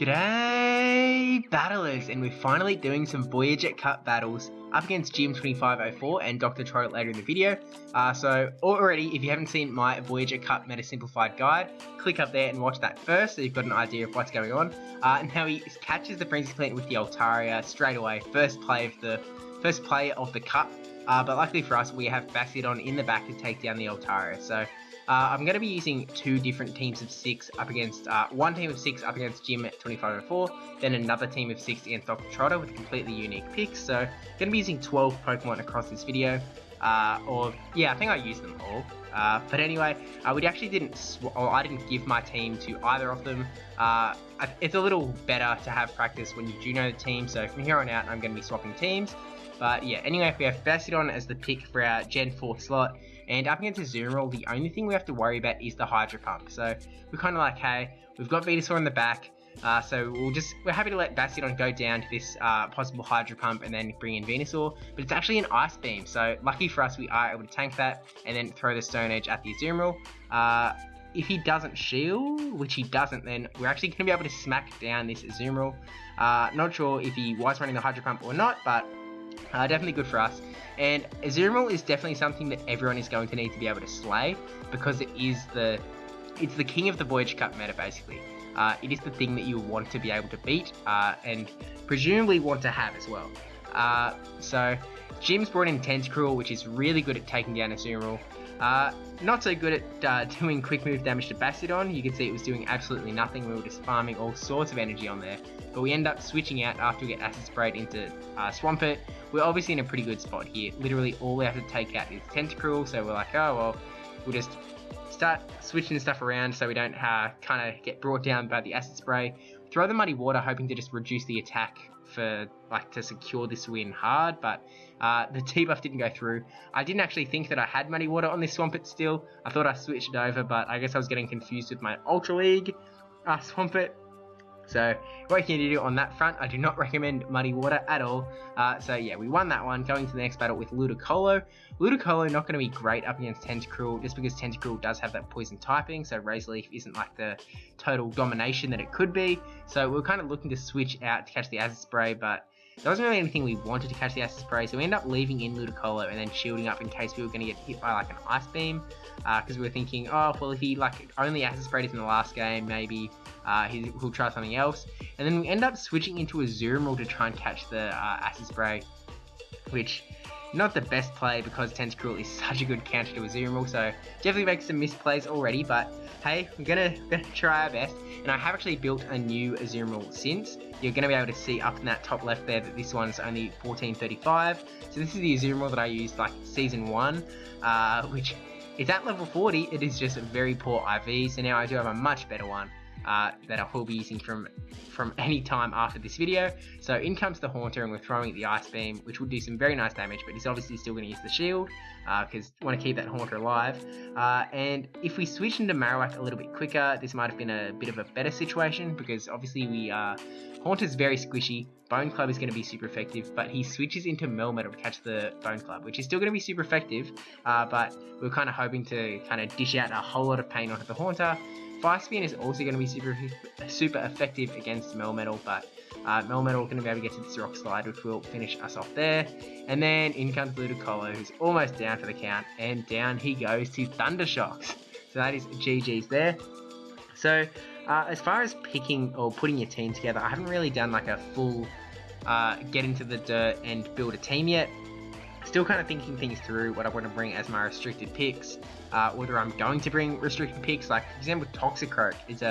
G'day battlers, and we're finally doing some Voyager Cup battles up against Jim2504 and Dr. Troll later in the video. So already, if you haven't seen my Voyager Cup Meta Simplified guide, click up there and watch that first so you've got an idea of what's going on. And how he catches the Frenzy Plant with the Altaria straight away, first play of the cup. But luckily for us, we have Bassidon in the back to take down the Altaria. So I'm going to be using two different teams of 6 up against, one team of 6 up against Jim2504, then another team of 6 against Dr. Trotter with completely unique picks. So going to be using 12 Pokemon across this video, yeah, I think I used them all. But anyway, we actually I didn't give my team to either of them. It's a little better to have practice when you do know the team, so from here on out I'm going to be swapping teams. But yeah, anyway, we have Bassidon as the pick for our Gen 4 slot, and up against Azumarill, the only thing we have to worry about is the Hydro Pump. So we're kind of like, hey, we've got Venusaur in the back, so we're happy to let Bassidon go down to this possible Hydro Pump and then bring in Venusaur, but it's actually an Ice Beam, so lucky for us we are able to tank that and then throw the Stone Edge at the Azumarill. If he doesn't shield, which he doesn't, then we're actually going to be able to smack down this Azumarill. Not sure if he was running the Hydro Pump or not, but definitely good for us. And Azumarill is definitely something that everyone is going to need to be able to slay, because it's the king of the Voyage Cup meta basically. It is the thing that you want to be able to beat, and presumably want to have as well. So Jim's brought in Tentacruel, which is really good at taking down Azumarill. Not so good at doing quick move damage to Bassidon. You can see it was doing absolutely nothing. We were just farming all sorts of energy on there. But we end up switching out after we get Acid Sprayed into Swampert. We're obviously in a pretty good spot here. Literally all we have to take out is Tentacruel, so we're like, oh well, we'll just start switching stuff around so we don't kind of get brought down by the Acid Spray. Throw the Muddy Water, hoping to just reduce the attack to secure this win hard, but the T-buff didn't go through. I didn't actually think that I had Muddy Water on this Swampert still. I thought I switched it over, but I guess I was getting confused with my Ultra League Swampert. So what can you do on that front? I do not recommend Muddy Water at all. So yeah, we won that one. Going to the next battle with Ludicolo. Ludicolo not going to be great up against Tentacruel, just because Tentacruel does have that poison typing, so Razor Leaf isn't like the total domination that it could be. So we're kind of looking to switch out to catch the Acid Spray, but there wasn't really anything we wanted to catch the Acid Spray, so we ended up leaving in Ludicolo and then shielding up in case we were going to get hit by like an Ice Beam, because we were thinking, oh well, if he only Acid Sprayed us in the last game, maybe he'll try something else. And then we end up switching into Azumarill to try and catch the Acid Spray, which not the best play because Tentacruel is such a good counter to Azumarill, so definitely makes some misplays already, but hey, we're gonna try our best. And I have actually built a new Azumarill since. You're going to be able to see up in that top left there that this one's only 1435. So this is the Azumarill that I used like Season 1, which is at level 40. It is just a very poor IV, so now I do have a much better one that I will be using from any time after this video. So in comes the Haunter, and we're throwing the Ice Beam, which will do some very nice damage, but he's obviously still going to use the shield, because I want to keep that Haunter alive. And if we switch into Marowak a little bit quicker, this might have been a bit of a better situation, because obviously Haunter's very squishy. Bone Club is going to be super effective, but he switches into Melmetal to catch the Bone Club, which is still going to be super effective, but we're kind of hoping to kind of dish out a whole lot of pain onto the Haunter. Fire Spin is also going to be super effective against Melmetal, but Melmetal going to be able to get to this Rock Slide, which will finish us off there. And then in comes Ludicolo, who's almost down for the count, and down he goes to Thundershocks. So that is GG's there. So as far as picking or putting your team together, I haven't really done like a full get into the dirt and build a team yet. Still kind of thinking things through, what I want to bring as my restricted picks, whether I'm going to bring restricted picks. Like for example, Toxicroak is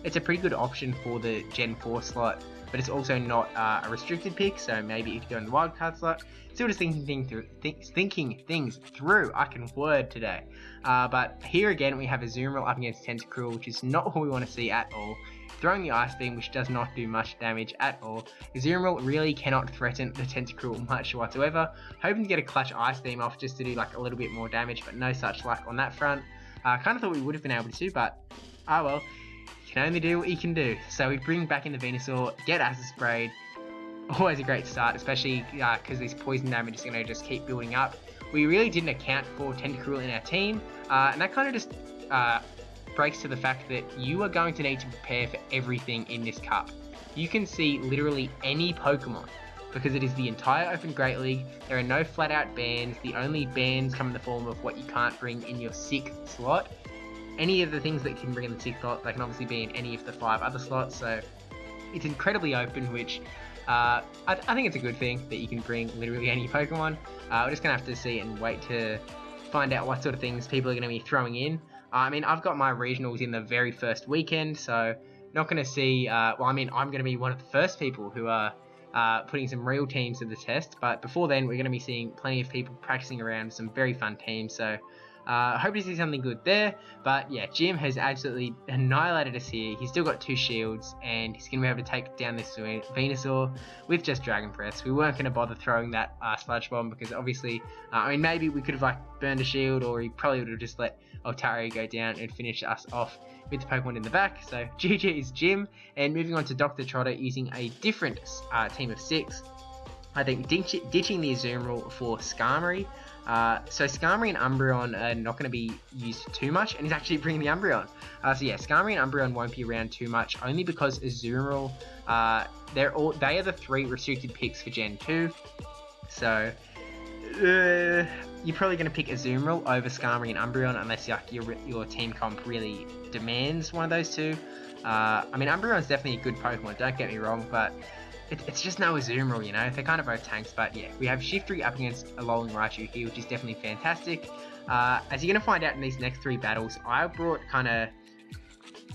it's a pretty good option for the Gen 4 slot, but it's also not a restricted pick, so maybe if you go in the wildcard slot. Still just thinking things through. I can word today. But here again we have Azumarill up against Tentacruel, which is not what we want to see at all. Throwing the Ice Beam, which does not do much damage at all. Azumarill really cannot threaten the Tentacruel much whatsoever. Hoping to get a clutch Ice Beam off just to do like a little bit more damage, but no such luck on that front. Kind of thought we would have been able to, but oh well. You can only do what you can do. So we bring back in the Venusaur, get Acid Sprayed. Always a great start, especially because this poison damage is going to just keep building up. We really didn't account for Tentacruel in our team, and that kind of just breaks to the fact that you are going to need to prepare for everything in this cup. you can see literally any Pokemon. Because it is the entire Open Great League, there are no flat out bans. The only bans come in the form of what you can't bring in your 6th slot. Any of the things that you can bring in the 6th slot, they can obviously be in any of the 5 other slots, so it's incredibly open, which I think it's a good thing that you can bring literally any Pokemon. We're just going to have to see and wait to find out what sort of things people are going to be throwing in. I mean, I've got my regionals in the very first weekend, so not going to see, I'm going to be one of the first people who are putting some real teams to the test, but before then we're going to be seeing plenty of people practicing around some very fun teams, so hope to see something good there. But yeah, Jim has absolutely annihilated us here. He's still got 2 shields, and he's going to be able to take down this Venusaur with just Dragon Press. We weren't going to bother throwing that Sludge Bomb because obviously, maybe we could have burned a shield, or he probably would have just let Altaria go down and finish us off with the Pokemon in the back. So GG is Jim, and moving on to Dr. Trotter using a different team of 6. I think ditching the Azumarill for Skarmory. So Skarmory and Umbreon are not going to be used too much, and he's actually bringing the Umbreon. So yeah, Skarmory and Umbreon won't be around too much, only because Azumarill, they are the 3 restricted picks for Gen 2. So you're probably going to pick Azumarill over Skarmory and Umbreon unless your team comp really demands one of those 2. Umbreon's definitely a good Pokemon, don't get me wrong, but it's just no Azumarill, you know. They're kind of both tanks, but yeah, we have Shiftry up against Alolan Raichu here, which is definitely fantastic. As you're going to find out in these next 3 battles, I brought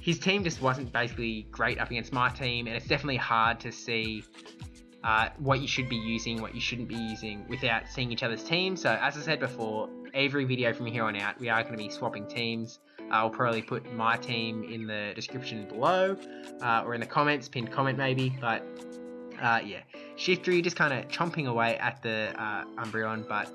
his team just wasn't basically great up against my team, and it's definitely hard to see what you should be using, what you shouldn't be using without seeing each other's teams. So as I said before, every video from here on out, we are going to be swapping teams. I'll probably put my team in the description below, or in the comments, pinned comment maybe, but yeah, Shiftry just kind of chomping away at the Umbreon, but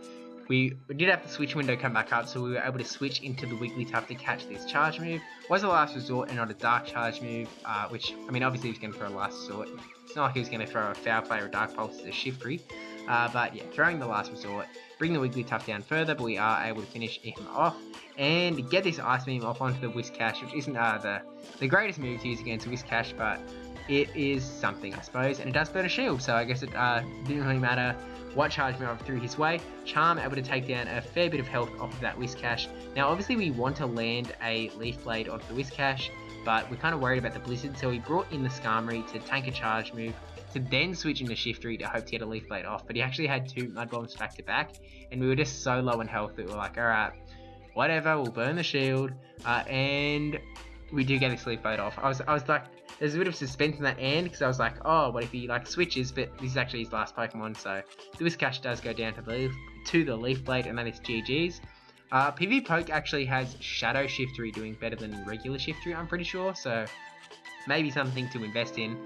we did have the switch window come back up, so we were able to switch into the Wigglytuff to catch this charge move. Was a last resort and not a dark charge move, which, obviously he was going to throw a last resort. It's not like he was going to throw a Foul Play or a Dark Pulse to Shiftry, but yeah, throwing the last resort, bring the Wigglytuff down further, but we are able to finish him off and get this Ice Beam off onto the Whiscash, which isn't the greatest move to use against Whiscash, but it is something, I suppose, and it does burn a shield, so I guess it didn't really matter what charge move I threw his way. Charm able to take down a fair bit of health off of that Whiscash. Now, obviously, we want to land a Leaf Blade onto the Whiscash, but we're kind of worried about the Blizzard, so we brought in the Skarmory to tank a charge move, to then switch into Shiftry to hope to get a Leaf Blade off, but he actually had 2 Mud Bombs back to back, and we were just so low in health that we were like, alright, whatever, we'll burn the shield, and we do get this Leaf Blade off. I was like, there's a bit of suspense in that end, because I was like, oh, what if he switches, but this is actually his last Pokemon, so the Whiscash does go down to the Leaf Blade, and that is GG's. PvPoke actually has Shadow Shiftry doing better than regular Shiftry, I'm pretty sure, so maybe something to invest in,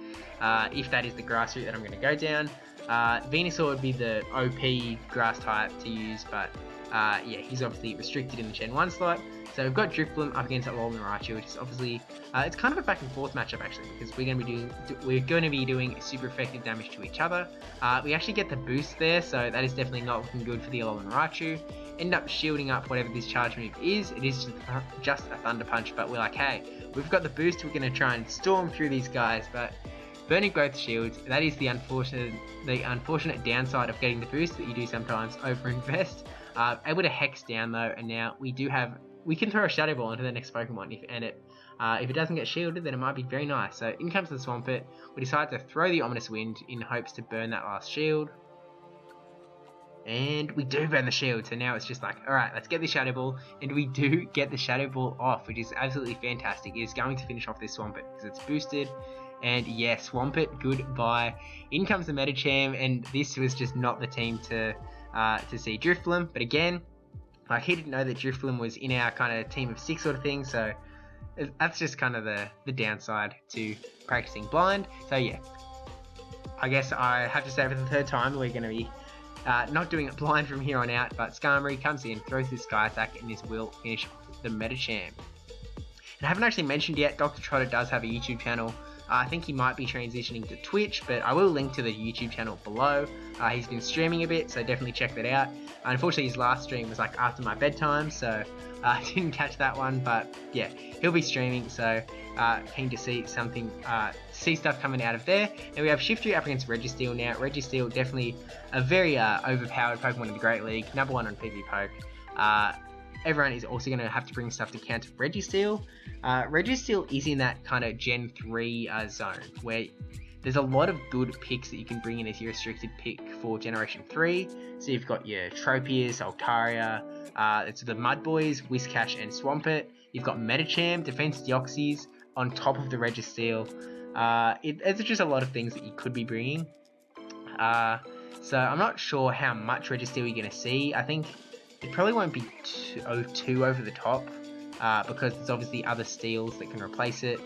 if that is the grass route that I'm going to go down. Venusaur would be the OP grass type to use, but yeah, he's obviously restricted in the Gen 1 slot. So we've got Drifloon up against Alolan Raichu, which is obviously, it's kind of a back and forth matchup actually, because we're going to be doing super effective damage to each other. We actually get the boost there, so that is definitely not looking good for the Alolan Raichu. End up shielding up whatever this charge move is. It is just a Thunder Punch, but we're like, hey, we've got the boost, we're going to try and storm through these guys, but burning both shields, that is the unfortunate downside of getting the boost that you do sometimes overinvest. Able to Hex down though, and now we can throw a Shadow Ball into the next Pokemon, if it doesn't get shielded, then it might be very nice. So in comes the Swampert, we decide to throw the Ominous Wind in hopes to burn that last shield. And we do burn the shield, so now it's just like, alright, let's get the Shadow Ball, and we do get the Shadow Ball off, which is absolutely fantastic. It is going to finish off this Swampert, because it's boosted, and yeah, Swampert, goodbye. In comes the Medicham, and this was just not the team to see Drifloon, but again, like, he didn't know that Drifloon was in our kind of team of 6 sort of thing, so that's just kind of the downside to practicing blind. So yeah, I guess I have to say for the 3rd time, we're going to be not doing it blind from here on out, but Skarmory comes in, throws this Sky Attack, and this will finish the Medicham. And I haven't actually mentioned yet, Dr. Trotter does have a YouTube channel. I think he might be transitioning to Twitch, but I will link to the YouTube channel below. He's been streaming a bit, so definitely check that out. Unfortunately, his last stream was like after my bedtime, so I didn't catch that one, but yeah, he'll be streaming, so keen to see something, see stuff coming out of there. And we have Shiftry up against Registeel now. Registeel, definitely a very overpowered Pokemon in the Great League, #1 on PvP. Everyone is also going to have to bring stuff to counter Registeel. Registeel is in that kind of Gen 3 zone, where there's a lot of good picks that you can bring in as your restricted pick for Generation 3. So you've got your Tropius, Altaria, it's the Mud Boys, Whiscash and Swampert. You've got Medicham, Defense Deoxys on top of the Registeel. It's just a lot of things that you could be bringing. So I'm not sure how much Registeel you're going to see. I think it probably won't be too over the top, because there's obviously other steals that can replace it.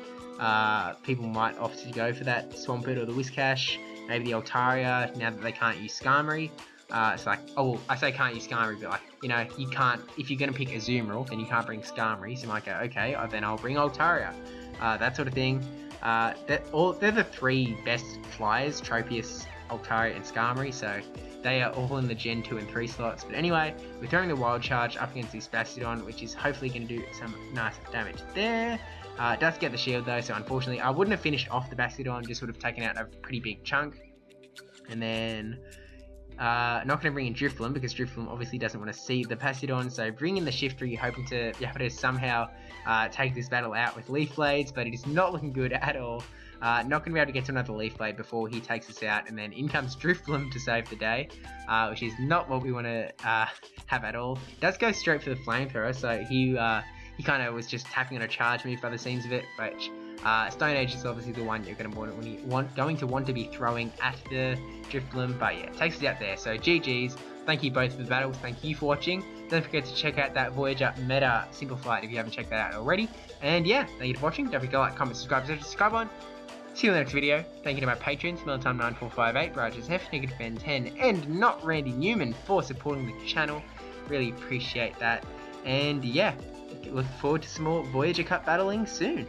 People might opt to go for that Swampert or the Whiscash, maybe the Altaria, now that they can't use Skarmory. It's like, oh, well, I say can't use Skarmory, but like, you know, you can't, if you're going to pick a Azumarill, then you can't bring Skarmory, so you might go, okay, then I'll bring Altaria, that sort of thing. They're the 3 best flyers, Tropius, Altaria and Skarmory, so they are all in the Gen 2 and 3 slots. But anyway, we're throwing the Wild Charge up against this Bastiodon, which is hopefully going to do some nice damage there. It does get the shield though, so unfortunately I wouldn't have finished off the Bastiodon, just would have taken out a pretty big chunk. And then, not going to bring in Drifloon, because Drifloon obviously doesn't want to see the Bastiodon, so bring in the Shiftry, hoping to be able to somehow take this battle out with Leaf Blades, but it is not looking good at all. Not going to be able to get to another Leaf Blade before he takes us out, and then in comes Drifloon to save the day, which is not what we want to have at all. Does go straight for the Flamethrower, so he kind of was just tapping on a charge move by the seams of it, but Stone Age is obviously the one you're going to want to be throwing at the Drifloon, but yeah, takes us out there. So GG's, thank you both for the battles, thank you for watching. Don't forget to check out that Voyager Meta Simplified if you haven't checked that out already. And yeah, thank you for watching. Don't forget to like, comment, subscribe on. See you in the next video. Thank you to my patrons, Meltime9458, brajSF, NegativeBen10 and NotRandyN3wman for supporting the channel. Really appreciate that. And yeah, look forward to some more Voyager Cup battling soon.